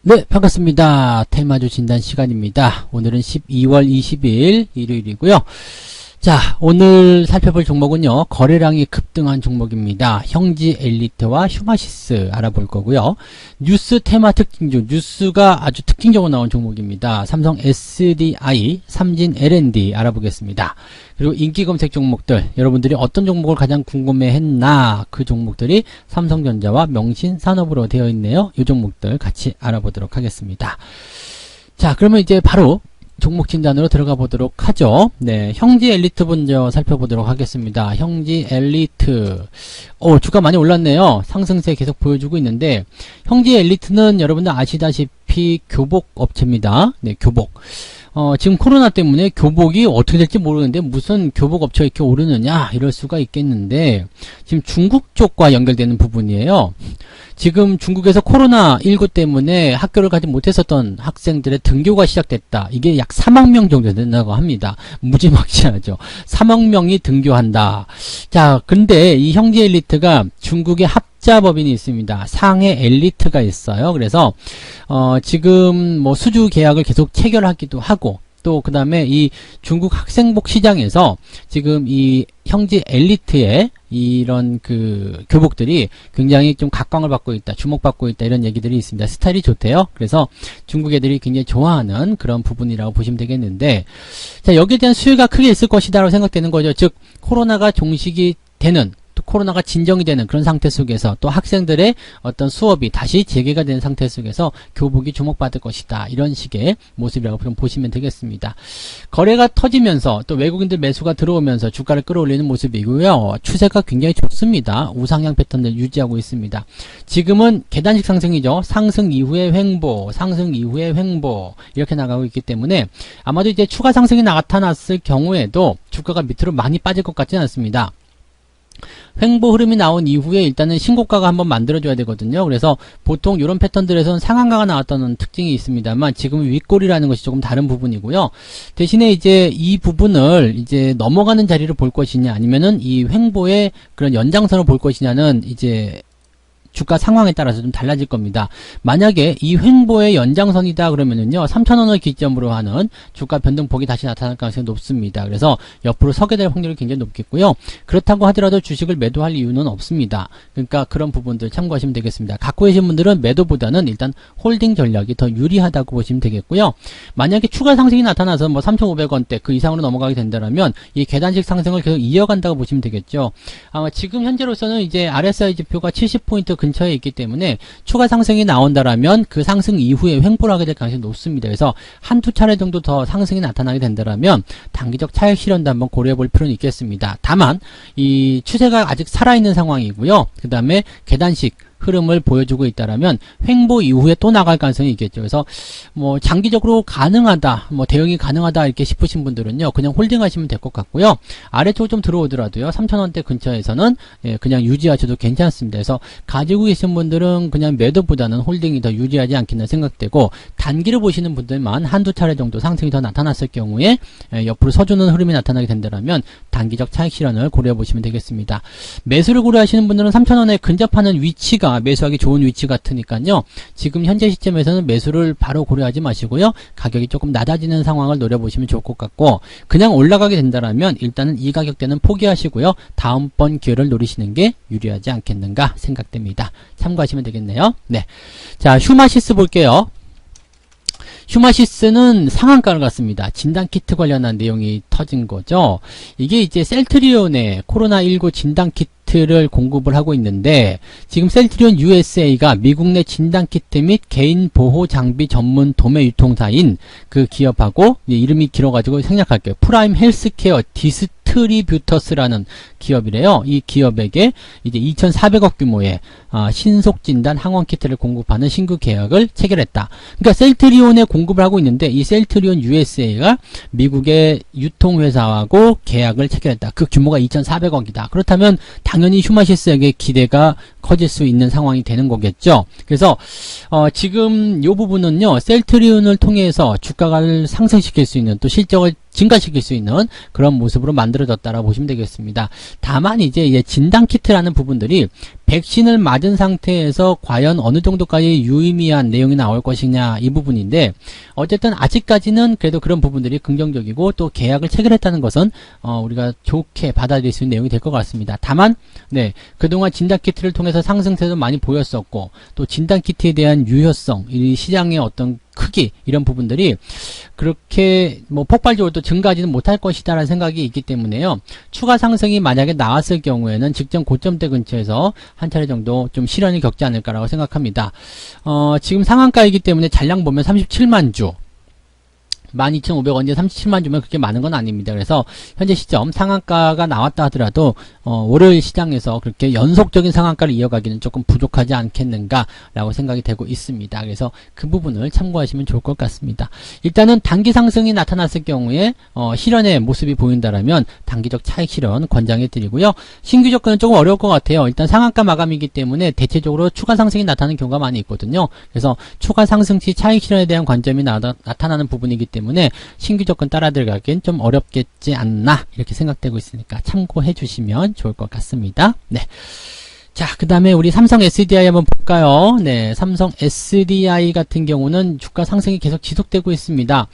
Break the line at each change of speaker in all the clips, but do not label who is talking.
네, 반갑습니다. 테마주 진단 시간입니다. 오늘은 12월 20일 일요일이고요. 자, 오늘 살펴볼 종목은요, 거래량이 급등한 종목입니다. 형지 엘리트와 휴마시스 알아볼 거고요. 뉴스 테마 특징 중 뉴스가 아주 특징적으로 나온 종목입니다. 삼성 SDI, 삼진 L&D 알아보겠습니다. 그리고 인기 검색 종목들, 여러분들이 어떤 종목을 가장 궁금해 했나, 그 종목들이 삼성전자와 명신산업으로 되어 있네요. 이 종목들 같이 알아보도록 하겠습니다. 자, 그러면 이제 바로 종목 진단으로 들어가 보도록 하죠. 네, 형지 엘리트 먼저 살펴보도록 하겠습니다. 형지 엘리트. 주가 많이 올랐네요. 상승세 계속 보여주고 있는데, 형지 엘리트는 여러분들 아시다시피 교복 업체입니다. 네, 교복. 지금 코로나 때문에 교복이 어떻게 될지 모르는데 무슨 교복 업체가 이렇게 오르느냐 이럴 수가 있겠는데, 지금 중국 쪽과 연결되는 부분이에요. 지금 중국에서 코로나19 때문에 학교를 가지 못했었던 학생들의 등교가 시작됐다. 이게 약 3억 명 정도 된다고 합니다. 무지막지하죠. 3억 명이 등교한다. 자, 근데 이 형제 엘리트가 중국의 합자법인이 있습니다. 상해 엘리트가 있어요. 그래서 지금 뭐 수주 계약을 계속 체결하기도 하고, 또 그 다음에 이 중국 학생복 시장에서 지금 이 형제 엘리트의 이런 그 교복들이 굉장히 좀 각광을 받고 있다, 주목받고 있다, 이런 얘기들이 있습니다. 스타일이 좋대요. 그래서 중국 애들이 굉장히 좋아하는 그런 부분이라고 보시면 되겠는데, 자, 여기에 대한 수요가 크게 있을 것이다라고 생각되는 거죠. 즉, 코로나가 종식이 되는, 또 코로나가 진정이 되는 그런 상태 속에서, 또 학생들의 어떤 수업이 다시 재개가 되는 상태 속에서 교복이 주목받을 것이다, 이런 식의 모습이라고 좀 보시면 되겠습니다. 거래가 터지면서 또 외국인들 매수가 들어오면서 주가를 끌어올리는 모습이고요. 추세가 굉장히 좋습니다. 우상향 패턴을 유지하고 있습니다. 지금은 계단식 상승이죠. 상승 이후에 횡보, 상승 이후에 횡보, 이렇게 나가고 있기 때문에 아마도 이제 추가 상승이 나타났을 경우에도 주가가 밑으로 많이 빠질 것 같지는 않습니다. 횡보 흐름이 나온 이후에 일단은 신고가가 한번 만들어줘야 되거든요. 그래서 보통 이런 패턴들에서는 상한가가 나왔다는 특징이 있습니다만, 지금 윗골이라는 것이 조금 다른 부분이고요. 대신에 이제 이 부분을 이제 넘어가는 자리를 볼 것이냐, 아니면은 이 횡보의 그런 연장선을 볼 것이냐는 이제 주가 상황에 따라서 좀 달라질 겁니다. 만약에 이 횡보의 연장선이다 그러면은요, 3,000원을 기점으로 하는 주가 변동폭이 다시 나타날 가능성이 높습니다. 그래서 옆으로 서게 될 확률이 굉장히 높겠고요. 그렇다고 하더라도 주식을 매도할 이유는 없습니다. 그러니까 그런 부분들 참고하시면 되겠습니다. 갖고 계신 분들은 매도보다는 일단 홀딩 전략이 더 유리하다고 보시면 되겠고요. 만약에 추가 상승이 나타나서 뭐 3,500원대 그 이상으로 넘어가게 된다면 이 계단식 상승을 계속 이어간다고 보시면 되겠죠. 지금 현재로서는 이제 RSI 지표가 70포인트 근처에 있기 때문에 추가 상승이 나온다라면 그 상승 이후에 횡보를 하게 될 가능성이 높습니다. 그래서 한두 차례 정도 더 상승이 나타나게 된다라면 단기적 차익 실현도 한번 고려해 볼 필요는 있겠습니다. 다만 이 추세가 아직 살아있는 상황이고요. 그 다음에 계단식 흐름을 보여주고 있다라면 횡보 이후에 또 나갈 가능성이 있겠죠. 그래서 뭐 장기적으로 가능하다, 뭐 대응이 가능하다 이렇게 싶으신 분들은요, 그냥 홀딩 하시면 될 것 같고요. 아래쪽으로 좀 들어오더라도요, 3,000원대 근처에서는 그냥 유지하셔도 괜찮습니다. 그래서 가지고 계신 분들은 그냥 매도보다는 홀딩이 더 유리하지 않겠나 생각되고, 단기를 보시는 분들만 한두 차례 정도 상승이 더 나타났을 경우에 옆으로 서주는 흐름이 나타나게 된다면 단기적 차익 실현을 고려해 보시면 되겠습니다. 매수를 고려하시는 분들은 3,000원에 근접하는 위치가 매수하기 좋은 위치 같으니까요, 지금 현재 시점에서는 매수를 바로 고려하지 마시고요, 가격이 조금 낮아지는 상황을 노려보시면 좋을 것 같고, 그냥 올라가게 된다면 일단은 이 가격대는 포기하시고요, 다음번 기회를 노리시는 게 유리하지 않겠는가 생각됩니다. 참고하시면 되겠네요. 네, 자, 휴마시스 볼게요. 휴마시스는 상한가를 갔습니다. 진단키트 관련한 내용이 터진 거죠. 이게 이제 셀트리온의 코로나19 진단키트를 공급을 하고 있는데, 지금 셀트리온 USA가 미국 내 진단키트 및 개인보호장비 전문 도매 유통사인 그 기업하고, 이름이 길어가지고 생략할게요. 프라임 헬스케어 디스트리뷰터스라는 기업이래요. 이 기업에게 이제 2,400억 규모의 신속진단 항원키트를 공급하는 신규 계약을 체결했다. 그러니까 셀트리온에 공급을 하고 있는데, 이 셀트리온 USA가 미국의 유통회사하고 계약을 체결했다. 그 규모가 2,400억이다. 그렇다면 당연히 휴마시스에게 기대가 커질 수 있는 상황이 되는 거겠죠. 그래서 지금 이 부분은요, 셀트리온을 통해서 주가를 상승시킬 수 있는, 또 실적을 증가시킬 수 있는 그런 모습으로 만들어졌다라고 보시면 되겠습니다. 다만 이제 진단키트라는 부분들이 백신을 맞은 상태에서 과연 어느 정도까지 유의미한 내용이 나올 것이냐 이 부분인데, 어쨌든 아직까지는 그래도 그런 부분들이 긍정적이고 또 계약을 체결했다는 것은 우리가 좋게 받아들일 수 있는 내용이 될 것 같습니다. 다만 그동안 진단키트를 통해서 상승세도 많이 보였었고, 또 진단키트에 대한 유효성, 이 시장의 어떤 크기, 이런 부분들이 그렇게 폭발적으로 또 증가하지는 못할 것이다라는 생각이 있기 때문에요. 추가 상승이 만약에 나왔을 경우에는 직전 고점대 근처에서 한 차례 정도 좀 시련을 겪지 않을까라고 생각합니다. 지금 상한가이기 때문에 잔량 보면 37만 주. 12,500원인데 37만 주면 그렇게 많은 건 아닙니다. 그래서 현재 시점 상한가가 나왔다 하더라도 월요일 시장에서 그렇게 연속적인 상한가를 이어가기는 조금 부족하지 않겠는가라고 생각이 되고 있습니다. 그래서 그 부분을 참고하시면 좋을 것 같습니다. 일단은 단기 상승이 나타났을 경우에 실현의 모습이 보인다라면 단기적 차익 실현 권장해 드리고요. 신규 접근은 조금 어려울 것 같아요. 일단 상한가 마감이기 때문에 대체적으로 추가 상승이 나타나는 경우가 많이 있거든요. 그래서 추가 상승 시 차익 실현에 대한 관점이 나타나는 부분이기 때문에 신규 접근 따라 들어가기엔 좀 어렵겠지 않나 이렇게 생각되고 있으니까 참고해 주시면 좋을 것 같습니다. 네. 자, 그 다음에 우리 삼성 SDI 한번 볼까요? 네, 삼성 SDI 같은 경우는 주가 상승이 계속 지속되고 있습니다.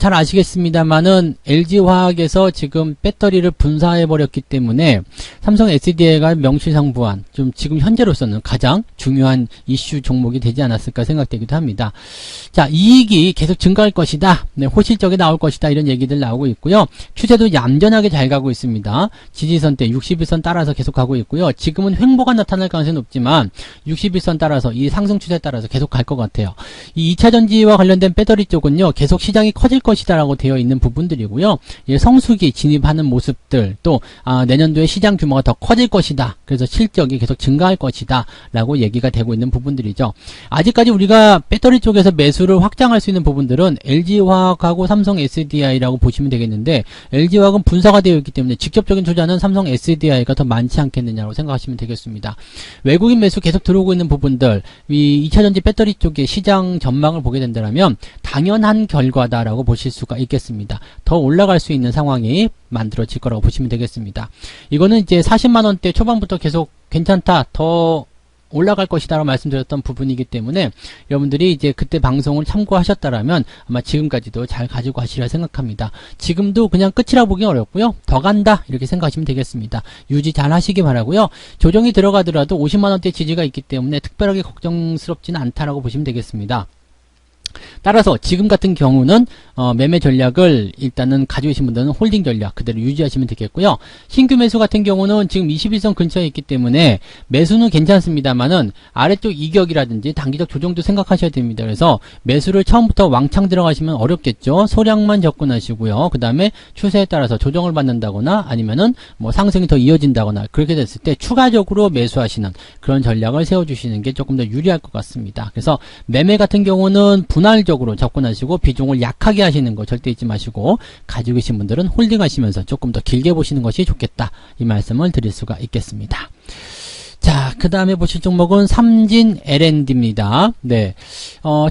잘 아시겠습니다만은 LG화학에서 지금 배터리를 분사해버렸기 때문에 삼성 SDI가 명실상부한 좀 지금 현재로서는 가장 중요한 이슈 종목이 되지 않았을까 생각되기도 합니다. 자, 이익이 계속 증가할 것이다. 네, 호실적이 나올 것이다. 이런 얘기들 나오고 있고요. 추세도 얌전하게 잘 가고 있습니다. 지지선대 61선 따라서 계속 가고 있고요. 지금은 횡보가 나타날 가능성은 없지만 61선 따라서 이 상승 추세에 따라서 계속 갈 것 같아요. 이 2차전지와 관련된 배터리 쪽은요, 계속 시장이 커질 것이다 라고 되어 있는 부분들이고요. 성수기 진입하는 모습들, 또 내년도에 시장 규모가 더 커질 것이다. 그래서 실적이 계속 증가할 것이다 라고 얘기가 되고 있는 부분들이죠. 아직까지 우리가 배터리 쪽에서 매수를 확장할 수 있는 부분들은 LG화학하고 삼성 SDI라고 보시면 되겠는데, LG화학은 분사가 되어 있기 때문에 직접적인 투자는 삼성 SDI가 더 많지 않겠느냐고 생각하시면 되겠습니다. 외국인 매수 계속 들어오고 있는 부분들, 이 2차전지 배터리 쪽의 시장 전망을 보게 된다면 당연한 결과다라고 보실 수가 있겠습니다. 더 올라갈 수 있는 상황이 만들어질 거라고 보시면 되겠습니다. 이거는 이제 40만원대 초반부터 계속 괜찮다, 더 올라갈 것이다 라고 말씀드렸던 부분이기 때문에 여러분들이 이제 그때 방송을 참고하셨다라면 아마 지금까지도 잘 가지고 가시리라 생각합니다. 지금도 그냥 끝이라 보기 어렵고요. 더 간다 이렇게 생각하시면 되겠습니다. 유지 잘 하시기 바라고요. 조정이 들어가더라도 50만원대 지지가 있기 때문에 특별하게 걱정스럽지는 않다라고 보시면 되겠습니다. 따라서 지금 같은 경우는 매매 전략을 일단은 가지고 계신 분들은 홀딩 전략 그대로 유지하시면 되겠고요. 신규 매수 같은 경우는 지금 21선 근처에 있기 때문에 매수는 괜찮습니다만은 아래쪽 이격이라든지 단기적 조정도 생각하셔야 됩니다. 그래서 매수를 처음부터 왕창 들어가시면 어렵겠죠. 소량만 접근하시고요. 그 다음에 추세에 따라서 조정을 받는다거나 아니면은 상승이 더 이어진다거나 그렇게 됐을 때 추가적으로 매수하시는 그런 전략을 세워주시는 게 조금 더 유리할 것 같습니다. 그래서 매매 같은 경우는 분할적으로 접근하시고 비중을 약하게 하시는 거 절대 잊지 마시고, 가지고 계신 분들은 홀딩 하시면서 조금 더 길게 보시는 것이 좋겠다 이 말씀을 드릴 수가 있겠습니다. 자, 그 다음에 보실 종목은 삼진 L&D입니다. 네,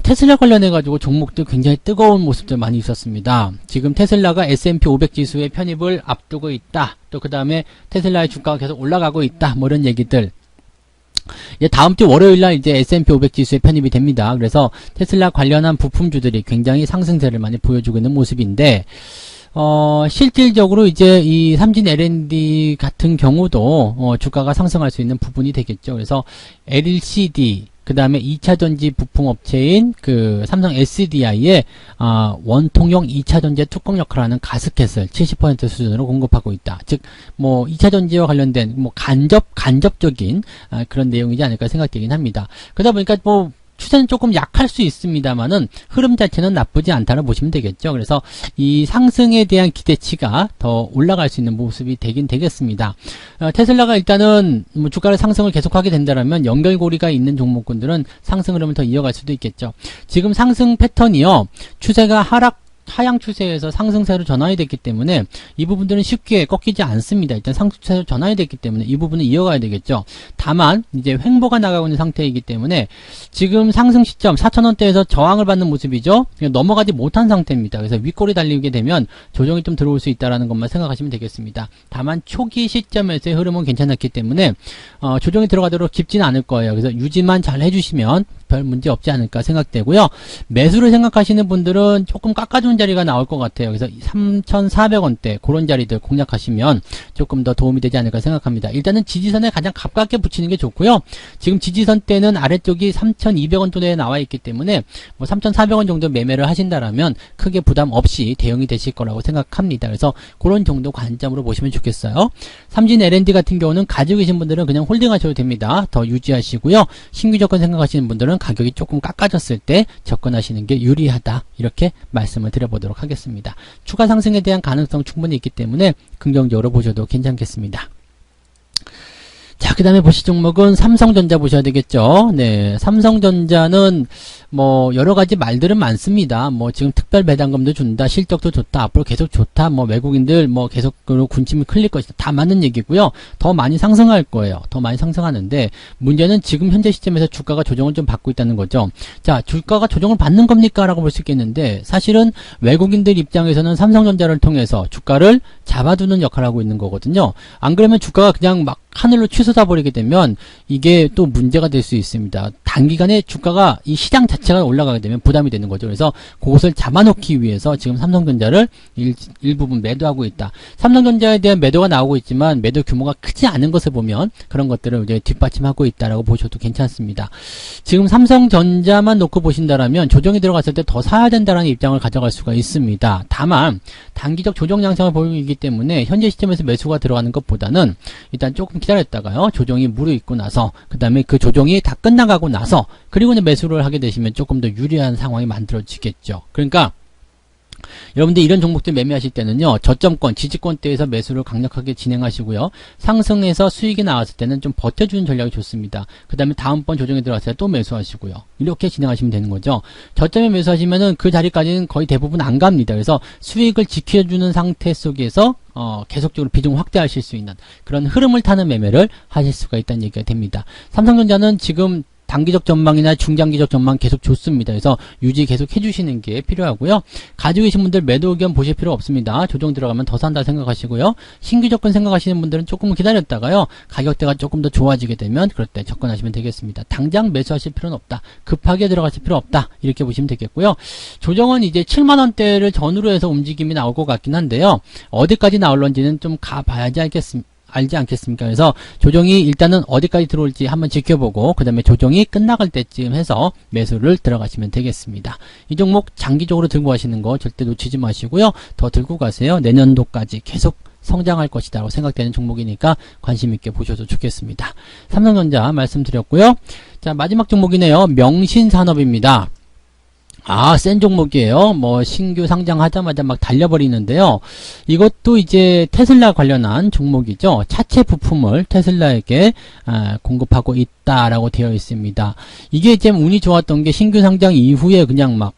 테슬라 관련해 가지고 종목들 굉장히 뜨거운 모습들 많이 있었습니다. 지금 테슬라가 S&P 500 지수의 편입을 앞두고 있다. 또 그 다음에 테슬라의 주가가 계속 올라가고 있다. 이런 얘기들. 이제 다음 주 월요일날 이제 S&P 500 지수에 편입이 됩니다. 그래서 테슬라 관련한 부품주들이 굉장히 상승세를 많이 보여주고 있는 모습인데, 실질적으로 이제 이 삼진 L&D 같은 경우도 주가가 상승할 수 있는 부분이 되겠죠. 그래서 LCD 그 다음에 2차전지 부품업체인 그 삼성 SDI에 원통형 2차전지 뚜껑 역할을 하는 가스켓을 70% 수준으로 공급하고 있다. 즉 2차전지와 관련된 간접적인 그런 내용이지 않을까 생각되긴 합니다. 그러다 보니까 추세는 조금 약할 수 있습니다만은 흐름 자체는 나쁘지 않다고 보시면 되겠죠. 그래서 이 상승에 대한 기대치가 더 올라갈 수 있는 모습이 되긴 되겠습니다. 테슬라가 일단은 주가를 상승을 계속하게 된다면 연결고리가 있는 종목군들은 상승 흐름을 더 이어갈 수도 있겠죠. 지금 상승 패턴이요, 추세가 하락 하향 추세에서 상승세로 전환이 됐기 때문에 이 부분들은 쉽게 꺾이지 않습니다. 일단 상승세로 전환이 됐기 때문에 이 부분은 이어가야 되겠죠. 다만 이제 횡보가 나가고 있는 상태이기 때문에 지금 상승 시점 4,000원대에서 저항을 받는 모습이죠. 넘어가지 못한 상태입니다. 그래서 윗골이 달리게 되면 조정이 좀 들어올 수 있다라는 것만 생각하시면 되겠습니다. 다만 초기 시점에서의 흐름은 괜찮았기 때문에 조정이 들어가도록 깊지는 않을 거예요. 그래서 유지만 잘 해주시면 별 문제 없지 않을까 생각되고요. 매수를 생각하시는 분들은 조금 깎아주는 자리가 나올 것 같아요. 그래서 3,400원대 그런 자리들 공략하시면 조금 더 도움이 되지 않을까 생각합니다. 일단은 지지선에 가장 가깝게 붙이는 게 좋고요. 지금 지지선 때는 아래쪽이 3,200원 돈에 나와 있기 때문에 뭐 3,400원 정도 매매를 하신다라면 크게 부담 없이 대응이 되실 거라고 생각합니다. 그래서 그런 정도 관점으로 보시면 좋겠어요. 삼진 L&D 같은 경우는 가지고 계신 분들은 그냥 홀딩 하셔도 됩니다. 더 유지하시고요. 신규 접근 생각하시는 분들은 가격이 조금 깎아졌을 때 접근하시는 게 유리하다. 이렇게 말씀을 드려보도록 하겠습니다. 추가 상승에 대한 가능성 충분히 있기 때문에 긍정적으로 보셔도 괜찮겠습니다. 자, 그 다음에 보실 종목은 삼성전자 보셔야 되겠죠. 네, 삼성전자는 뭐 여러가지 말들은 많습니다. 뭐 지금 특별 배당금도 준다, 실적도 좋다, 앞으로 계속 좋다, 뭐 외국인들 뭐 계속 군침이 클릴 것이다, 다 맞는 얘기고요. 더 많이 상승할 거예요. 더 많이 상승하는데 문제는 지금 현재 시점에서 주가가 조정을 좀 받고 있다는 거죠. 자, 주가가 조정을 받는 겁니까? 라고 볼 수 있겠는데 사실은 외국인들 입장에서는 삼성전자를 통해서 주가를 잡아두는 역할을 하고 있는 거거든요. 안 그러면 주가가 그냥 막 하늘로 치솟아 버리게 되면 이게 또 문제가 될 수 있습니다. 단기간에 주가가 이 시장 자체가 올라가게 되면 부담이 되는 거죠. 그래서 그것을 잡아놓기 위해서 지금 삼성전자를 일부분 매도하고 있다. 삼성전자에 대한 매도가 나오고 있지만 매도 규모가 크지 않은 것을 보면 그런 것들을 이제 뒷받침하고 있다라고 보셔도 괜찮습니다. 지금 삼성전자만 놓고 보신다라면 조정이 들어갔을 때 더 사야 된다라는 입장을 가져갈 수가 있습니다. 다만 단기적 조정 양상을 보이기 때문에 현재 시점에서 매수가 들어가는 것보다는 일단 조금 기다렸다가요. 조정이 무르익고 나서 그 다음에 그 조정이 다 끝나가고 나서 그리고 이제 매수를 하게 되시면 조금 더 유리한 상황이 만들어지겠죠. 그러니까 여러분들 이런 종목들 매매하실 때는요. 저점권, 지지권대에서 매수를 강력하게 진행하시고요. 상승해서 수익이 나왔을 때는 좀 버텨주는 전략이 좋습니다. 그 다음에 다음번 조정에 들어갔을 때 또 매수하시고요. 이렇게 진행하시면 되는 거죠. 저점에 매수하시면은 그 자리까지는 거의 대부분 안 갑니다. 그래서 수익을 지켜주는 상태 속에서 계속적으로 비중을 확대하실 수 있는 그런 흐름을 타는 매매를 하실 수가 있다는 얘기가 됩니다. 삼성전자는 지금 단기적 전망이나 중장기적 전망 계속 좋습니다. 그래서 유지 계속 해주시는 게 필요하고요. 가지고 계신 분들 매도 의견 보실 필요 없습니다. 조정 들어가면 더 산다 생각하시고요. 신규 접근 생각하시는 분들은 조금 기다렸다가요. 가격대가 조금 더 좋아지게 되면 그럴 때 접근하시면 되겠습니다. 당장 매수하실 필요는 없다. 급하게 들어가실 필요 없다. 이렇게 보시면 되겠고요. 조정은 이제 7만원대를 전후로 해서 움직임이 나올 것 같긴 한데요. 어디까지 나올런지는 좀 가봐야지 알지 않겠습니까? 그래서 조정이 일단은 어디까지 들어올지 한번 지켜보고 그 다음에 조정이 끝나갈 때쯤 해서 매수를 들어가시면 되겠습니다. 이 종목 장기적으로 들고 가시는 거 절대 놓치지 마시고요. 더 들고 가세요. 내년도까지 계속 성장할 것이다 라고 생각되는 종목이니까 관심 있게 보셔도 좋겠습니다. 삼성전자 말씀드렸고요. 자, 마지막 종목이네요. 명신산업입니다. 센 종목이에요. 뭐 신규 상장하자마자 막 달려버리는데요. 이것도 이제 테슬라 관련한 종목이죠. 차체 부품을 테슬라에게 공급하고 있다라고 되어 있습니다. 이게 좀 운이 좋았던 게 신규 상장 이후에 그냥 막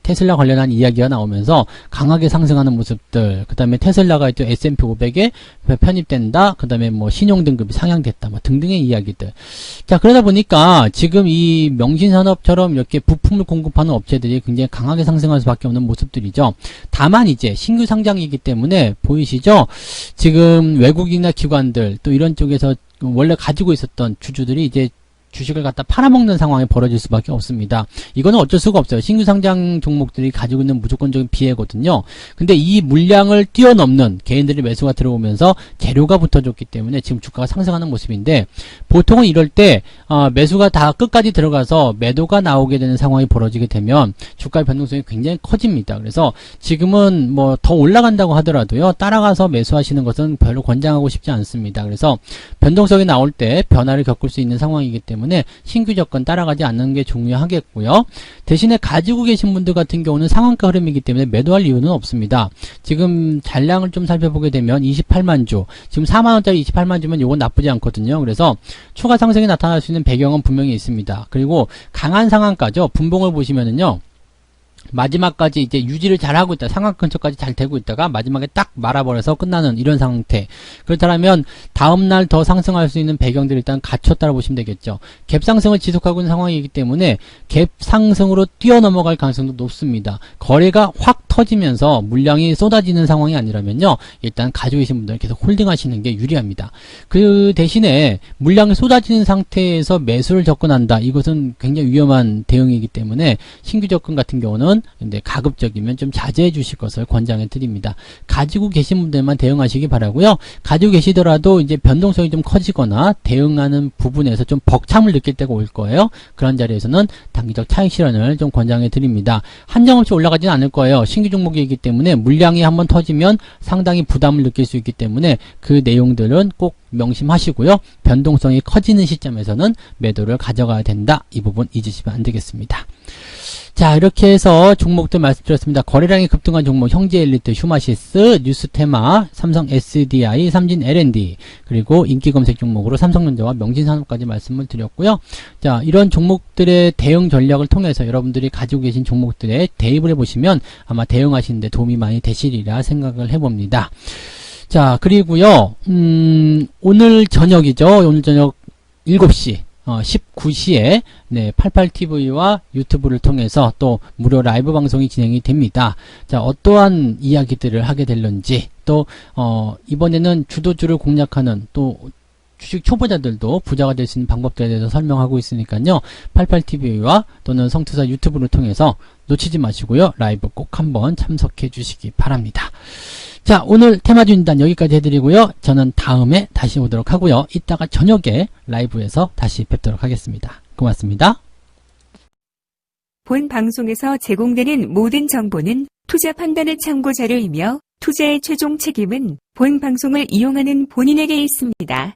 테슬라 관련한 이야기가 나오면서 강하게 상승하는 모습들, 그 다음에 테슬라가 또 S&P 500에 편입된다, 그 다음에 뭐 신용등급이 상향됐다, 뭐 등등의 이야기들. 자, 그러다 보니까 지금 이 명신산업처럼 이렇게 부품을 공급하는 업체들이 굉장히 강하게 상승할 수밖에 없는 모습들이죠. 다만 이제 신규 상장이기 때문에 보이시죠? 지금 외국인이나 기관들, 또 이런 쪽에서 원래 가지고 있었던 주주들이 이제 주식을 갖다 팔아먹는 상황이 벌어질 수밖에 없습니다. 이거는 어쩔 수가 없어요. 신규 상장 종목들이 가지고 있는 무조건적인 비애거든요. 근데 이 물량을 뛰어넘는 개인들의 매수가 들어오면서 재료가 붙어줬기 때문에 지금 주가가 상승하는 모습인데, 보통은 이럴 때 매수가 다 끝까지 들어가서 매도가 나오게 되는 상황이 벌어지게 되면 주가의 변동성이 굉장히 커집니다. 그래서 지금은 뭐 더 올라간다고 하더라도요, 따라가서 매수하시는 것은 별로 권장하고 싶지 않습니다. 그래서 변동성이 나올 때 변화를 겪을 수 있는 상황이기 때문에 신규 접근 따라가지 않는 게 중요하겠고요. 대신에 가지고 계신 분들 같은 경우는 상한가 흐름이기 때문에 매도할 이유는 없습니다. 지금 잔량을 좀 살펴보게 되면 28만 주, 지금 4만원짜리 28만 주면 이건 나쁘지 않거든요. 그래서 추가 상승이 나타날 수 있는 배경은 분명히 있습니다. 그리고 강한 상한가죠. 분봉을 보시면은요, 마지막까지 이제 유지를 잘 하고 있다. 상한 근처까지 잘 되고 있다가 마지막에 딱 말아버려서 끝나는 이런 상태. 그렇다면 다음날 더 상승할 수 있는 배경들이 일단 갖췄다고 보시면 되겠죠. 갭 상승을 지속하고 있는 상황이기 때문에 갭 상승으로 뛰어넘어갈 가능성도 높습니다. 거래가 확 터지면서 물량이 쏟아지는 상황이 아니라면요. 일단 가지고 계신 분들은 계속 홀딩하시는 게 유리합니다. 그 대신에 물량이 쏟아지는 상태에서 매수를 접근한다. 이것은 굉장히 위험한 대응이기 때문에 신규 접근 같은 경우는 근데 가급적이면 좀 자제해 주실 것을 권장해 드립니다. 가지고 계신 분들만 대응하시기 바라고요. 가지고 계시더라도 이제 변동성이 좀 커지거나 대응하는 부분에서 좀 벅참을 느낄 때가 올 거예요. 그런 자리에서는 단기적 차익 실현을 좀 권장해 드립니다. 한정없이 올라가지는 않을 거예요. 신규 종목이기 때문에 물량이 한번 터지면 상당히 부담을 느낄 수 있기 때문에 그 내용들은 꼭 명심하시고요. 변동성이 커지는 시점에서는 매도를 가져가야 된다. 이 부분 잊으시면 안 되겠습니다. 자, 이렇게 해서 종목들 말씀드렸습니다. 거래량이 급등한 종목 형제엘리트, 휴마시스, 뉴스테마, 삼성 SDI, 삼진 L&D, 그리고 인기 검색 종목으로 삼성전자와 명진산업까지 말씀을 드렸고요. 자, 이런 종목들의 대응 전략을 통해서 여러분들이 가지고 계신 종목들에 대입을 해보시면 아마 대응하시는 데 도움이 많이 되시리라 생각을 해봅니다. 자, 그리고요, 오늘 저녁이죠. 오늘 저녁 7시. 19시에 88TV와 유튜브를 통해서 또 무료 라이브 방송이 진행이 됩니다. 자, 어떠한 이야기들을 하게 될런지 또 이번에는 주도주를 공략하는 또 주식 초보자들도 부자가 될 수 있는 방법들에 대해서 설명하고 있으니까요. 88TV와 또는 성투사 유튜브를 통해서 놓치지 마시고요. 라이브 꼭 한번 참석해 주시기 바랍니다. 자, 오늘 테마주인단 여기까지 해드리고요. 저는 다음에 다시 오도록 하고요. 이따가 저녁에 라이브에서 다시 뵙도록 하겠습니다. 고맙습니다.
본 방송에서 제공되는 모든 정보는 투자 판단의 참고 자료이며 투자의 최종 책임은 본 방송을 이용하는 본인에게 있습니다.